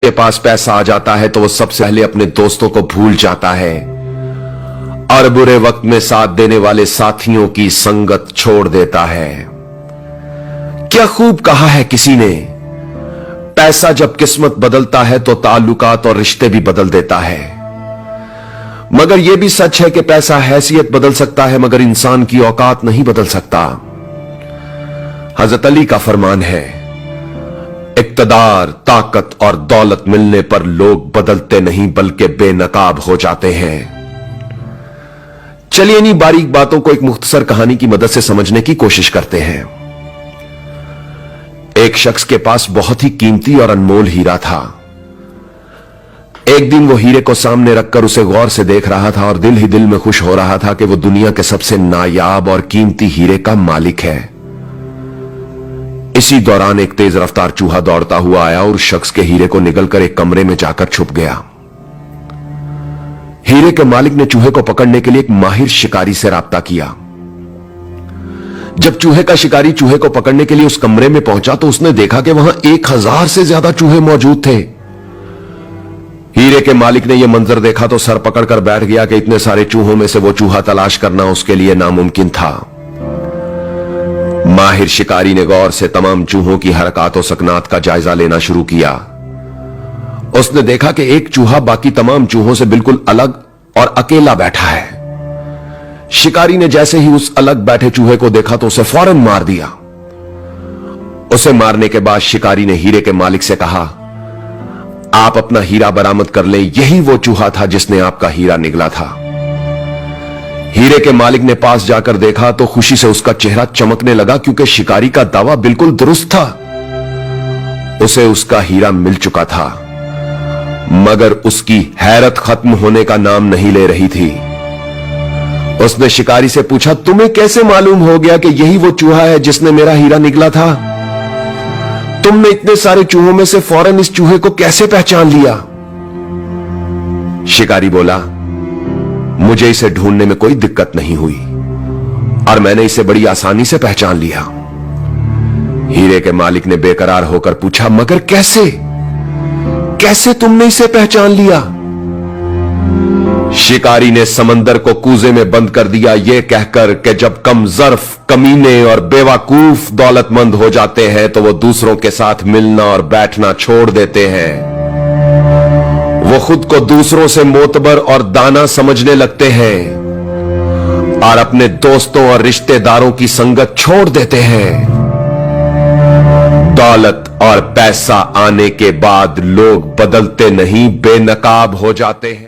के पास पैसा आ जाता है तो वो सबसे पहले अपने दोस्तों को भूल जाता है और बुरे वक्त में साथ देने वाले साथियों की संगत छोड़ देता है। क्या खूब कहा है किसी ने, पैसा जब किस्मत बदलता है तो ताल्लुकात और रिश्ते भी बदल देता है। मगर यह भी सच है कि पैसा हैसियत बदल सकता है मगर इंसान की औकात नहीं बदल सकता। हजरत अली का फरमान है, इक्तदार, ताकत और दौलत मिलने पर लोग बदलते नहीं बल्कि बेनकाब हो जाते हैं। चलिए इन्हीं बारीक बातों को एक मुख्तसर कहानी की मदद से समझने की कोशिश करते हैं। एक शख्स के पास बहुत ही कीमती और अनमोल हीरा था। एक दिन वो हीरे को सामने रखकर उसे गौर से देख रहा था और दिल ही दिल में खुश हो रहा था कि वो दुनिया के सबसे नायाब और कीमती हीरे का मालिक है। इसी दौरान एक तेज रफ्तार चूहा दौड़ता हुआ आया और उस शख्स के हीरे को निगलकर एक कमरे में जाकर छुप गया। हीरे के मालिक ने चूहे को पकड़ने के लिए एक माहिर शिकारी से राब्ता किया। जब चूहे का शिकारी चूहे को पकड़ने के लिए उस कमरे में पहुंचा तो उसने देखा कि वहां 1000 से ज्यादा चूहे मौजूद थे। हीरे के मालिक ने यह मंजर देखा तो सर पकड़कर बैठ गया कि इतने सारे चूहों में से वो चूहा तलाश करना उसके लिए नामुमकिन था। माहिर शिकारी ने गौर से तमाम चूहों की हरकत और सकनात का जायजा लेना शुरू किया। उसने देखा कि एक चूहा बाकी तमाम चूहों से बिल्कुल अलग और अकेला बैठा है। शिकारी ने जैसे ही उस अलग बैठे चूहे को देखा तो उसे फौरन मार दिया। उसे मारने के बाद शिकारी ने हीरे के मालिक से कहा, आप अपना हीरा बरामद कर लें, यही वो चूहा था जिसने आपका हीरा निगला था। हीरे के मालिक ने पास जाकर देखा तो खुशी से उसका चेहरा चमकने लगा क्योंकि शिकारी का दावा बिल्कुल दुरुस्त था। उसे उसका हीरा मिल चुका था मगर उसकी हैरत खत्म होने का नाम नहीं ले रही थी। उसने शिकारी से पूछा, तुम्हें कैसे मालूम हो गया कि यही वो चूहा है जिसने मेरा हीरा निगला था? तुमने इतने सारे चूहों में से फौरन इस चूहे को कैसे पहचान लिया? शिकारी बोला, मुझे इसे ढूंढने में कोई दिक्कत नहीं हुई और मैंने इसे बड़ी आसानी से पहचान लिया। हीरे के मालिक ने बेकरार होकर पूछा, मगर कैसे कैसे तुमने इसे पहचान लिया? शिकारी ने समंदर को कूजे में बंद कर दिया, यह कहकर कि जब कम ज़र्फ, कमीने और बेवकूफ दौलतमंद हो जाते हैं तो वो दूसरों के साथ मिलना और बैठना छोड़ देते हैं। वो खुद को दूसरों से मोतबर और दाना समझने लगते हैं और अपने दोस्तों और रिश्तेदारों की संगत छोड़ देते हैं। दौलत और पैसा आने के बाद लोग बदलते नहीं, बेनकाब हो जाते हैं।